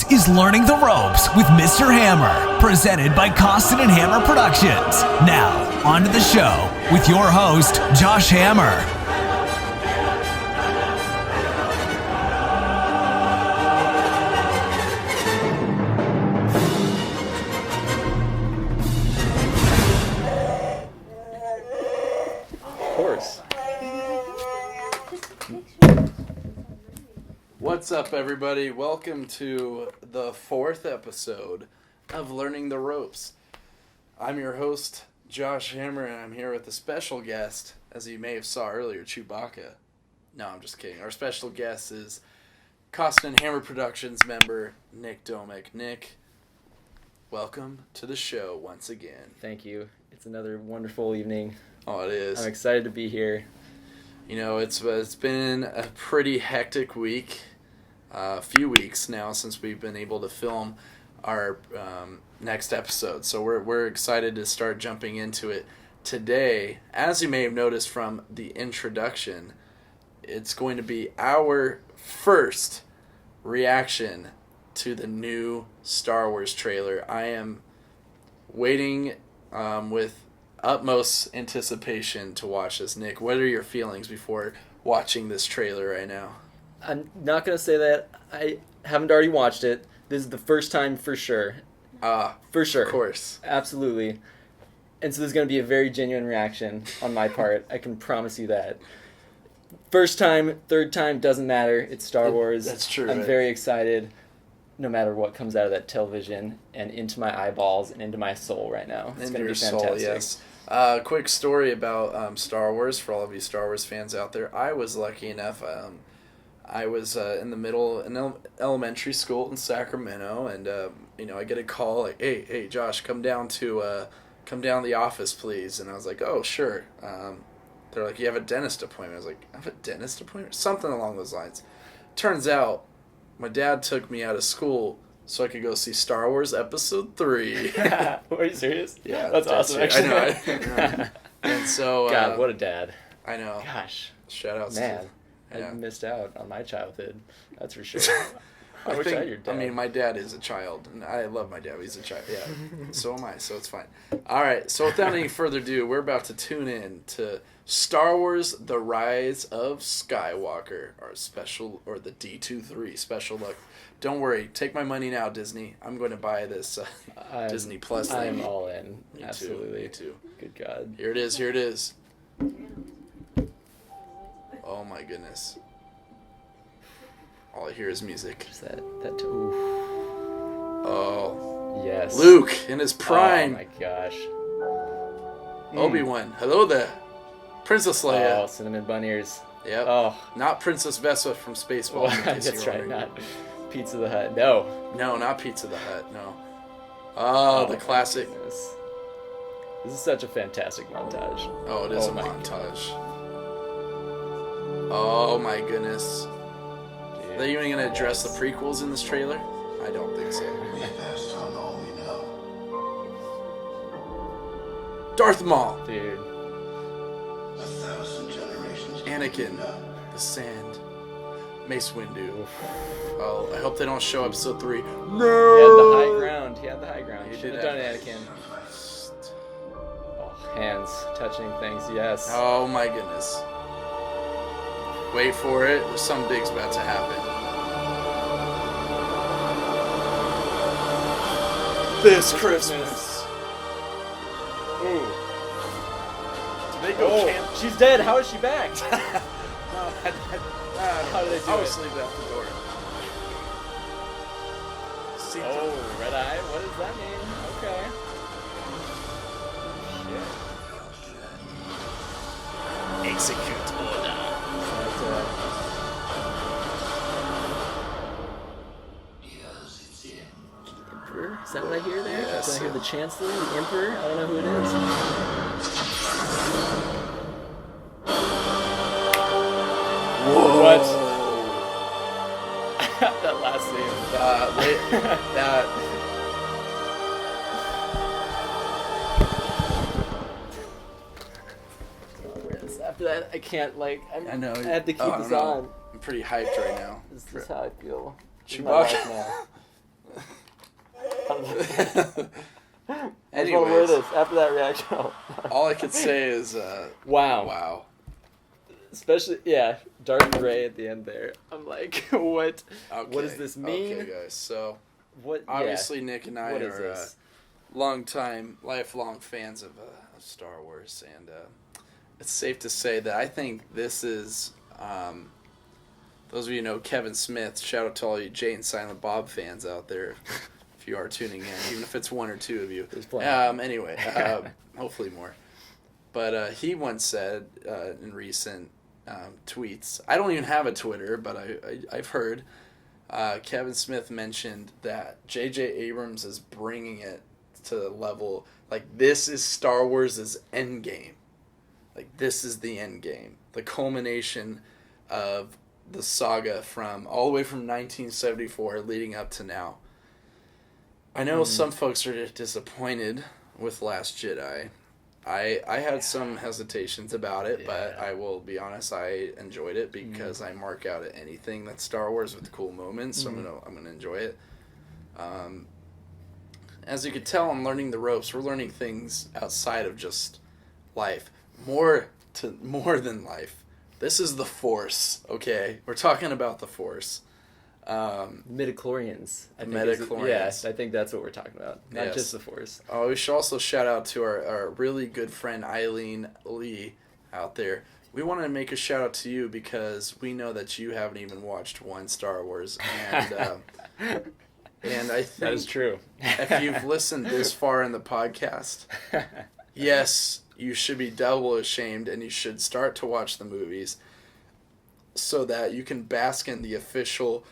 This is Learning the Ropes with Mr. Hammer, presented by Costen Hammer Productions. Now, on to the show with your host, Josh Hammer. Of course. What's up, everybody? Welcome to the fourth episode of Learning the Ropes. I'm your host, Josh Hammer, and I'm here with a special guest, as you may have saw earlier, Chewbacca. No, I'm just kidding. Our special guest is Costen Hammer Productions member, Nick Domek. Nick, welcome to the show once again. Thank you. It's another wonderful evening. Oh, it is. I'm excited to be here. You know, it's been a pretty hectic week. A few weeks now since we've been able to film our next episode. So we're excited to start jumping into it today. As you may have noticed from the introduction, it's going to be our first reaction to the new Star Wars trailer. I am waiting with utmost anticipation to watch this. Nick, what are your feelings before watching this trailer right now? I'm not going to say that I haven't already watched it. This is the first time for sure. For sure. Of course. Absolutely. And so there's going to be a very genuine reaction on my part. I can promise you that. First time, third time, doesn't matter. It's Star Wars. That's true. I'm right? very excited no matter what comes out of that television and into my eyeballs and into my soul right now. It's going to be fantastic. Soul, yes. Quick story about Star Wars for all of you Star Wars fans out there. I was lucky enough. I was in elementary school in Sacramento, and I get a call like, "Hey, Josh, come down to the office, please." And I was like, "Oh, sure." They're like, "You have a dentist appointment." I was like, "I have a dentist appointment?" Something along those lines. Turns out, my dad took me out of school so I could go see Star Wars Episode 3. Are you serious? Yeah, that's awesome. Actually, I know. And so, God, what a dad! I know. Gosh, Shout out, man. Yeah. I missed out on my childhood. That's for sure. I wish think, I had your dad. I mean, my dad is a child, and I love my dad. He's a child. Yeah, so am I. So it's fine. All right. So without any further ado, we're about to tune in to Star Wars: The Rise of Skywalker, or the D23 special look. Don't worry. Take my money now, Disney. I'm going to buy this Disney Plus thing. I'm all in. Me Absolutely. Too. Good God. Here it is. Here it is. Oh my goodness. All I hear is music. Just that oof. Oh. Yes. Luke in his prime. Oh my gosh. Obi-Wan. Hello there. Princess Leia. Oh, cinnamon bun ears. Yep. Oh. Not Princess Vespa from Spaceball. That's right. Not Pizza the Hut. No. No, not Pizza the Hut. No. Oh, the classic. Goodness. This is such a fantastic montage. Oh, it is a montage. Oh my goodness. Dude. Are they even going to address the prequels in this trailer? I don't think so. Darth Maul. Dude. Anakin. The Sand. Mace Windu. Oh, I hope they don't show episode 3. No! He had the high ground. He should have done Anakin. Oh, hands touching things. Yes. Oh my goodness. Wait for it. Something big's about to happen. This Christmas. Ooh. Did they go camp? She's dead. How is she back? No, How did they do I'll it? just leave it at the door. See, Oh, red eye? What does that mean? Okay. Shit. execute order. Emperor? Is that what I hear there? Yes. Did I hear the Chancellor, the Emperor? I don't know who it is. Whoa. What? That last scene. That. After that, I can't, like, I know. I have to keep I this don't know. on. I'm pretty hyped right now. This is how I feel. This is my Chewbacca. life now. I just want to wear this after that reaction. All I could say is, wow. Wow. Especially, yeah, dark gray at the end there. I'm like, what? Okay. What does this mean? Okay, guys. So, what? obviously, Nick and I What is are this? lifelong fans of Star Wars, and it's safe to say that I think this is, those of you who know Kevin Smith, shout out to all you Jay and Silent Bob fans out there, if you are tuning in, even if it's one or two of you. There's plenty. Anyway, hopefully more. But he once said in recent tweets, I don't even have a Twitter, but I've heard, Kevin Smith mentioned that J.J. Abrams is bringing it to the level, like, this is Star Wars' endgame. Like, this is the endgame. The culmination of the saga from all the way from 1974 leading up to now. I know some folks are disappointed with Last Jedi. I had some hesitations about it, but I will be honest, I enjoyed it because I mark out at anything that's Star Wars with cool moments, so I'm gonna enjoy it. As you could tell, I'm learning the ropes. We're learning things outside of just life, more than life. This is the Force, okay? We're talking about the Force. Midichlorians. Midichlorians. Yes, I think that's what we're talking about. Not Yes. just the Force. Oh, we should also shout out to our really good friend Eileen Lee out there. We want to make a shout out to you because we know that you haven't even watched one Star Wars, and I think That is true. if you've listened this far in the podcast, yes, you should be double ashamed, and you should start to watch the movies so that you can bask in the official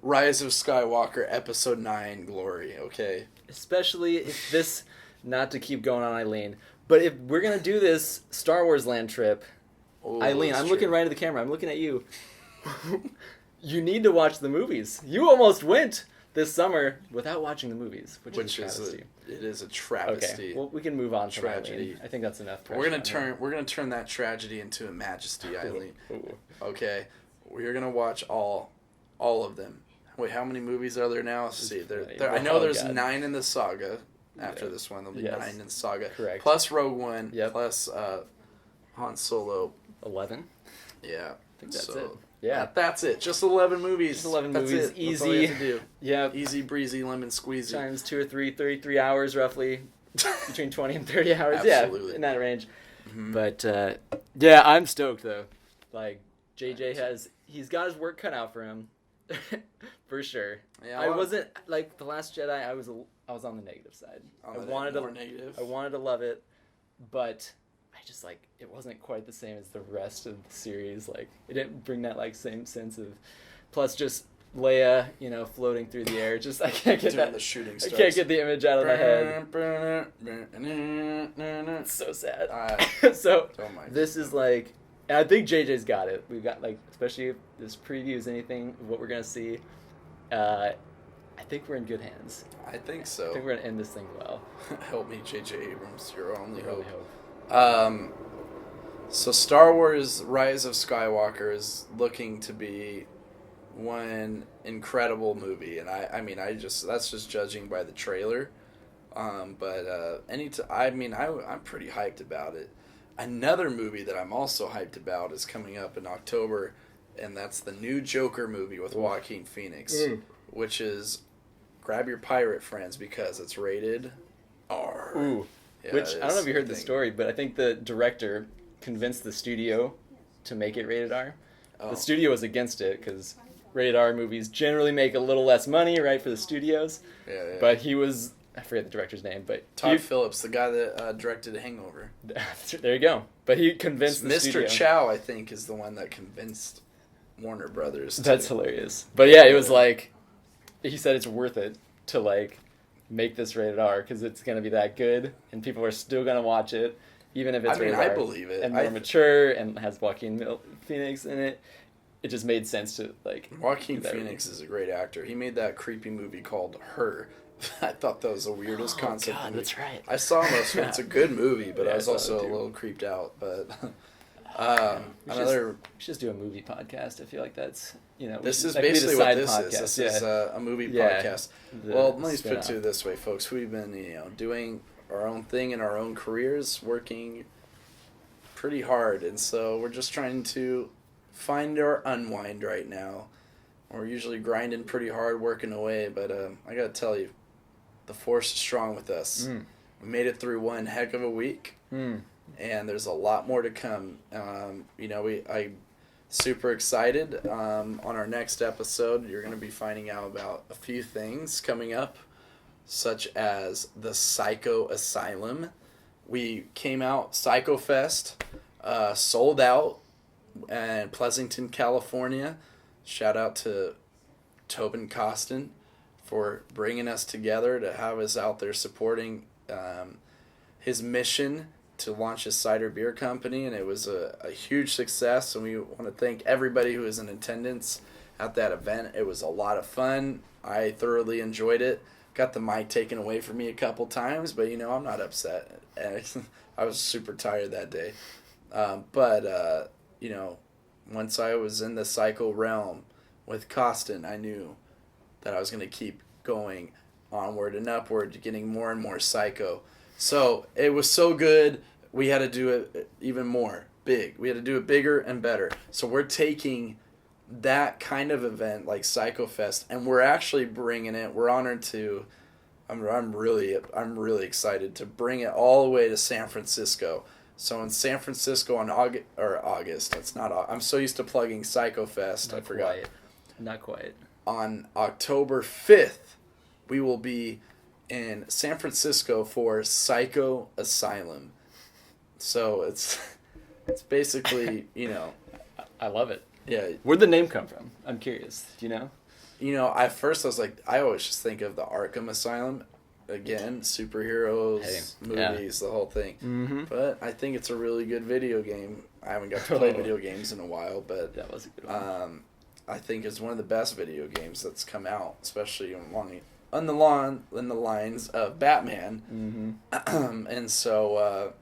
Rise of Skywalker Episode 9 glory, okay? Especially if this, not to keep going on Eileen, but if we're going to do this Star Wars land trip, Ooh, Eileen, that's I'm true. looking right at the camera. I'm looking at you. You need to watch the movies. You almost went this summer without watching the movies, which is a travesty. It is a travesty. Okay, well, we can move on from Tragedy. Eileen. I think that's enough pressure. We're gonna turn that tragedy into a majesty, Eileen. Ooh. Okay, we're gonna watch all of them. Wait, how many movies are there now? Let's see. plenty. I know Oh, there's God. 9 in the saga. After Yeah. this one, there'll be Yes. 9 in the saga. Correct. Plus Rogue One. Yep. Plus Han Solo. 11? Yeah. I think that's So, it. Yeah. That's it. Just 11 movies. Just 11 That's movies. it. That's all you have to do. Yeah. Easy breezy lemon squeezy. Times 2 or 3, 33 hours roughly. Between 20 and 30 hours. Absolutely. Yeah, in that range. Mhm. But, yeah, I'm stoked, though. Like, JJ he's got his work cut out for him. For sure. Yeah, I wasn't, like, The Last Jedi, I was on the negative side. More negative. I wanted to love it, but I just, like, it wasn't quite the same as the rest of the series. Like, it didn't bring that, like, same sense of, plus just Leia, floating through the air. Just, I can't get Doing that. the shooting I stars. can't get the image out of my head. It's It's so sad. I So, don't mind. this is, like, and I think JJ's got it. We've got, like, especially if this previews anything of what we're going to see, I think we're in good hands. I think I so. think we're going to end this thing well. Help me, J.J. Abrams. Your only I really hope. hope. So Star Wars Rise of Skywalker is looking to be one incredible movie, and I'm just judging by the trailer. I'm pretty hyped about it. Another movie that I'm also hyped about is coming up in October, and that's the new Joker movie with Joaquin Phoenix, which is, grab your pirate friends because it's rated R. Ooh. Yeah, Which, it I don't know is. if you heard the story, but I think the director convinced the studio to make it rated R. Oh. The studio was against it because rated R movies generally make a little less money, right, for the studios. Yeah. But he was, I forget the director's name, but Todd Phillips, the guy that directed Hangover. there you go. But he convinced the Mr. studio. Chow, I think, is the one that convinced Warner Brothers. That's hilarious. But yeah, it was like, he said it's worth it to, like, make this rated R because it's going to be that good and people are still going to watch it even if it's rated R. I believe it. And more mature and has Joaquin Phoenix in it. It just made sense to, like... Joaquin Phoenix is a great actor. He made that creepy movie called Her. I thought that was the weirdest concept. God, movie. that's right. I saw most of it. It's a good movie, but Yeah, I was I saw also it a too. little creeped out. But Another. We should just do a movie podcast. I feel like that's, This is that could be the basically what side this podcast. is. This is a movie Yeah. podcast. The Well, let me put spin-off. it this way, folks. We've been, doing our own thing in our own careers, working pretty hard, and so we're just trying to find our unwind right now. We're usually grinding pretty hard, working away, but I gotta tell you, the force is strong with us. We made it through one heck of a week, and there's a lot more to come. I'm super excited. On our next episode, you're going to be finding out about a few things coming up, such as the Psycho Asylum. We came out, Psycho Fest, sold out in Pleasanton, California. Shout out to Tobin Costen for bringing us together to have us out there supporting his mission to launch his cider beer company, and it was a huge success, and we want to thank everybody who was in attendance at that event. It was a lot of fun. I thoroughly enjoyed it. Got the mic taken away from me a couple times, but I'm not upset. I was super tired that day. But once I was in the psycho realm with Costen, I knew that I was going to keep going onward and upward, getting more and more psycho. So it was so good, we had to do it even more big. We had to do it bigger and better. So we're taking that kind of event like Psycho Fest, and we're actually bringing it. We're honored to. I'm really excited to bring it all the way to San Francisco. So in San Francisco on August. That's not. I'm so used to plugging Psycho Fest. I forgot. Not quite. On October 5th, we will be in San Francisco for Psycho Asylum. So it's basically, I love it. Yeah. Where'd the name come from? I'm curious. Do you know? At first I was like, I always just think of the Arkham Asylum. Again, superheroes, movies, the whole thing. Mm-hmm. But I think it's a really good video game. I haven't got to play video games in a while, but that was a good one. I think it's one of the best video games that's come out, especially on the lines of Batman. Mm-hmm. And so,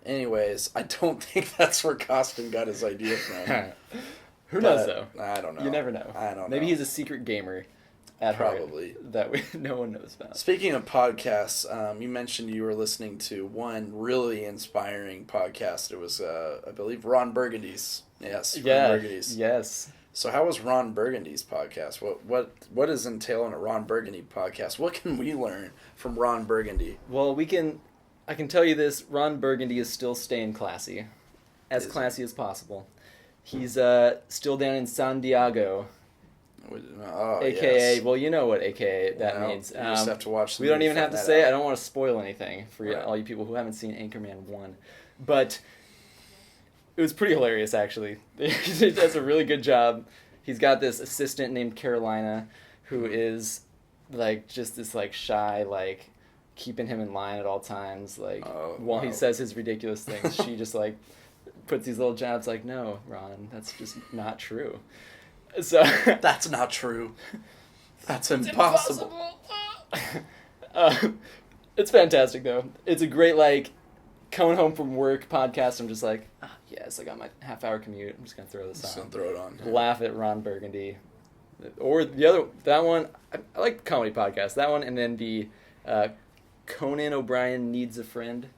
anyways, I don't think that's where Costen got his idea from. Who knows, though? I don't know. You never know. I don't know. Maybe he's a secret gamer at Probably. heart that no one knows about. Speaking of podcasts, you mentioned you were listening to one really inspiring podcast. It was, I believe, Ron Burgundy's. Yes, Ron Burgundy's. Yes. So how was Ron Burgundy's podcast? What is entailed in a Ron Burgundy podcast? What can we learn from Ron Burgundy? Well, I can tell you this, Ron Burgundy is still staying classy. As classy as possible. He's still down in San Diego. AKA, yes. Well, you know what AKA that means. You just have to watch the We don't movie even to have to find say that it. out. I don't want to spoil anything for all you people who haven't seen Anchorman 1. But it was pretty hilarious, actually. He does a really good job. He's got this assistant named Carolina who is, just this, shy, keeping him in line at all times. While he says his ridiculous things, she just, puts these little jabs no, Ron, that's just not true. So That's not true. That's impossible. It's fantastic, though. It's a great, coming home from work podcast. I'm just yes, I got my half-hour commute. I'm just going to throw this Just on. gonna throw it on. Laugh at Ron Burgundy. Or that one, I like the comedy podcast. That one, and then the Conan O'Brien Needs a Friend.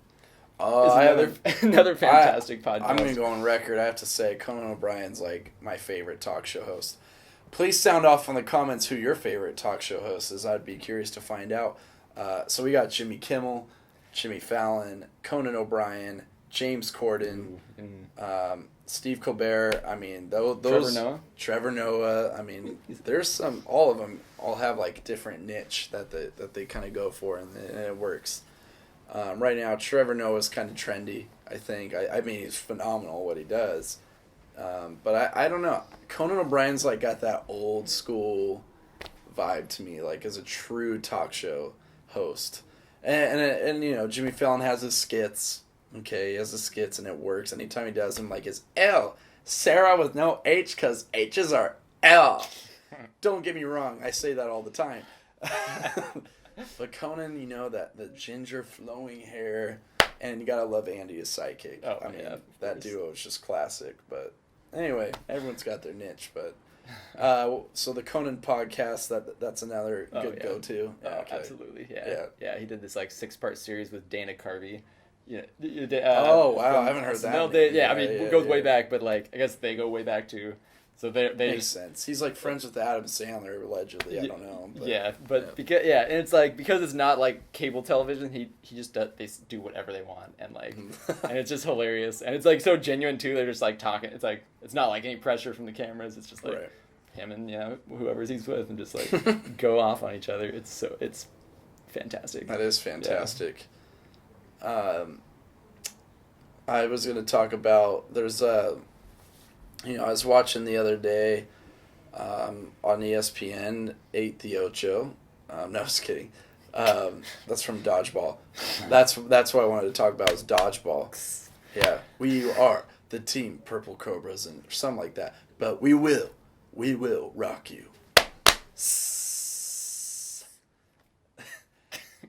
Another fantastic podcast. I'm going to go on record. I have to say, Conan O'Brien's my favorite talk show host. Please sound off in the comments who your favorite talk show host is. I'd be curious to find out. So we got Jimmy Kimmel, Jimmy Fallon, Conan O'Brien, James Corden, Steve Colbert. I mean, those Trevor Noah. I mean, there's all of them all have different niche that they kind of go for, and it works. Right now, Trevor Noah's kind of trendy, I think. I mean, he's phenomenal what he does. But I don't know. Conan O'Brien's got that old school vibe to me, as a true talk show host. And Jimmy Fallon has his skits. Okay, he has his skits and it works. Anytime he does them, his L. Sarah with no H, because H's are L. Don't get me wrong, I say that all the time. But Conan, that the ginger flowing hair, And you gotta love Andy as sidekick. Oh, I mean, yeah, that duo is just classic. But anyway, everyone's got their niche. But so the Conan podcast, that's another good go-to. Oh, Okay. absolutely. Yeah. He did this like 6-part series with Dana Carvey. Yeah. Oh wow, I haven't heard that. No, it goes way back, but like I guess they go way back too. So they makes sense. He's like friends with Adam Sandler allegedly. I don't know. But because and it's like because it's not like cable television, he just they do whatever they want and like and it's just hilarious and it's like so genuine too. They're just like talking. It's like it's not like any pressure from the cameras. It's just like him and whoever he's with and just like go off on each other. It's fantastic. That is fantastic. I was going to talk about, there's I was watching the other day on ESPN, 8 the Ocho. No, I was kidding. That's from Dodgeball. That's what I wanted to talk about is Dodgeball. Yeah, we are the team Purple Cobras and something like that. But we will rock you.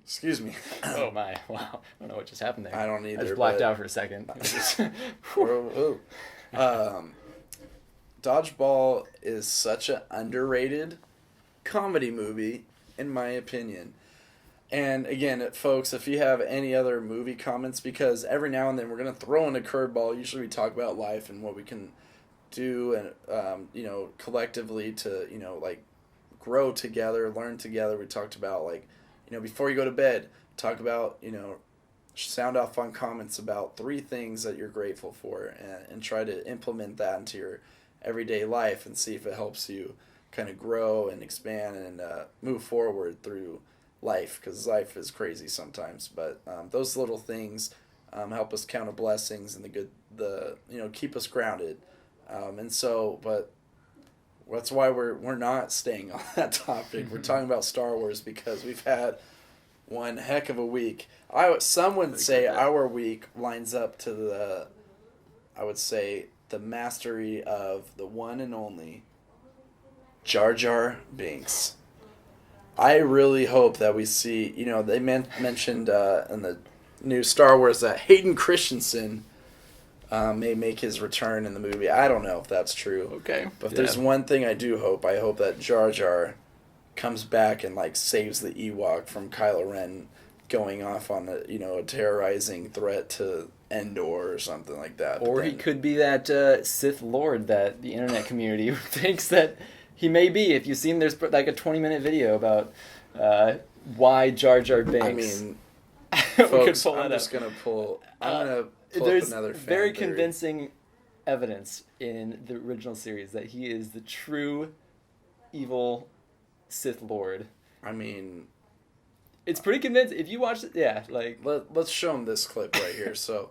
Excuse me. Oh my! Wow! I don't know what just happened there. I don't either. I just blacked out for a second. Dodgeball is such an underrated comedy movie, in my opinion. And again, folks, if you have any other movie comments, because every now and then we're gonna throw in a curveball. Usually, we talk about life and what we can do, and collectively to like grow together, learn together. We talked about like. Before you go to bed, talk about, sound off fun comments about 3 things that you're grateful for and try to implement that into your everyday life and see if it helps you kind of grow and expand and move forward through life because life is crazy sometimes. But those little things help us count our blessings and keep us grounded. But that's why we're not staying on that topic. We're talking about Star Wars because we've had one heck of a week. Some would say our week lines up to the mastery of the one and only Jar Jar Binks. I really hope that we see, they mentioned in the new Star Wars that Hayden Christensen may make his return in the movie. I don't know if that's true. Okay. But if there's one thing I do hope, I hope that Jar Jar comes back and like saves the Ewok from Kylo Ren going off on a terrorizing threat to Endor or something like that. Or he could be that Sith Lord that the internet community thinks that he may be. If you've seen, there's like a 20-minute video about why Jar Jar Binks. I mean, folks, I'm just going to pull... There's another very convincing evidence in the original series that he is the true evil Sith Lord. I mean... It's pretty convincing. If you watch it, Let's show them this clip right here. So,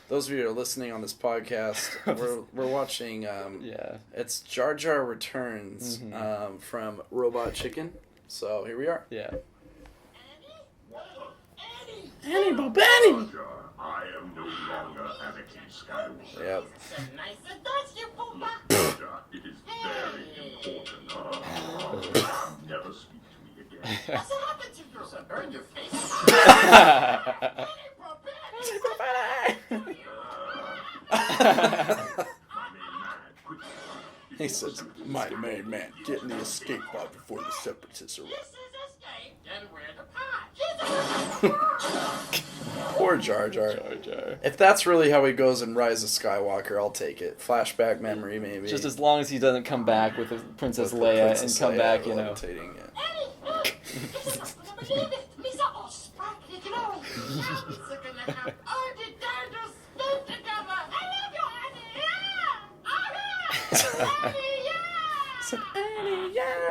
those of you who are listening on this podcast, we're watching... It's Jar Jar Returns from Robot Chicken. So, here we are. Yeah. Annie, Benny! I am no longer Anakin Skywalker. Yep. It is very important. Never speak to me again. What's happened to you? Burn your face. He says, my main man, get in the escape pod before the separatists arrive. Poor Jar Jar. If that's really how he goes in Rise of Skywalker, I'll take it. Flashback memory, maybe. Just as long as he doesn't come back with Princess Leia and come back, levitating it.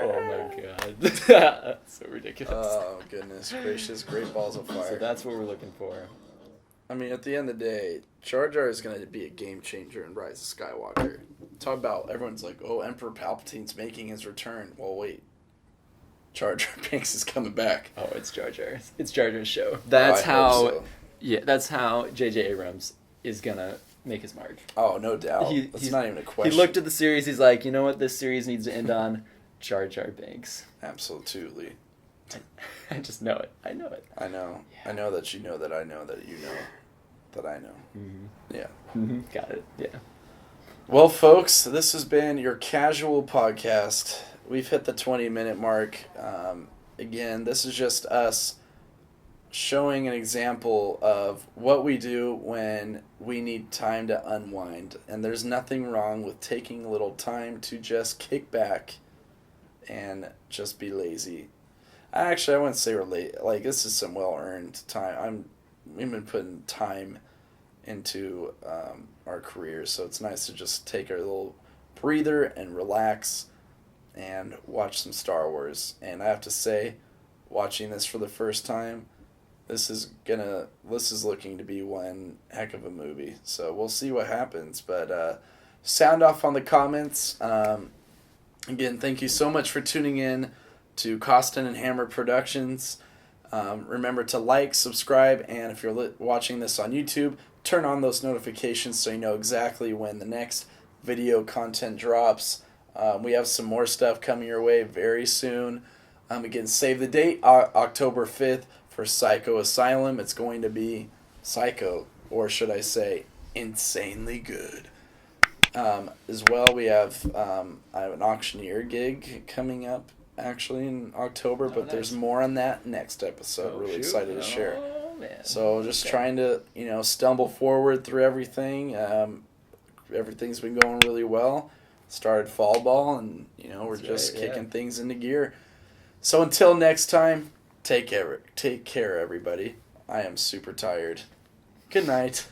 Oh my god. That's so ridiculous. Oh, goodness gracious. Great balls of fire. So that's what we're looking for. I mean, at the end of the day, Jar Jar is going to be a game changer in Rise of Skywalker. Talk about, everyone's like, oh, Emperor Palpatine's making his return. Well, wait. Jar Jar Binks is coming back. Oh, it's Jar Jar. It's Jar Jar's show. That's so. Yeah, that's how J.J. Abrams is going to make his mark. Oh, no doubt. That's not even a question. He looked at the series, he's like, you know what this series needs to end on? Jar Jar Binks. Absolutely. I just know it. I know it. I know. Yeah. I know that you know that I know that you know. that I know. Yeah. Got it. Yeah. Well, folks, this has been your casual podcast. We've hit the 20-minute mark. Again, this is just us showing an example of what we do when we need time to unwind. And there's nothing wrong with taking a little time to just kick back and just be lazy. I wouldn't say we're late. Like, this is some well-earned time. We've been putting time into our careers, so it's nice to just take a little breather and relax and watch some Star Wars. And I have to say, watching this for the first time, this is looking to be one heck of a movie. So we'll see what happens. But sound off on the comments. Again, thank you so much for tuning in to Costen Hammer Productions. Remember to like, subscribe, and if you're watching this on YouTube, turn on those notifications so you know exactly when the next video content drops. We have some more stuff coming your way very soon. Again, save the date, October 5th for Psycho Asylum. It's going to be psycho, or should I say, insanely good. As well, I have an auctioneer gig coming up actually in October, but nice. There's more on that next episode. Really excited to share. Man. So just trying to, stumble forward through everything. Everything's been going really well. Started fall ball, and we're just kicking things into gear. So until next time, take care, everybody. I am super tired. Good night.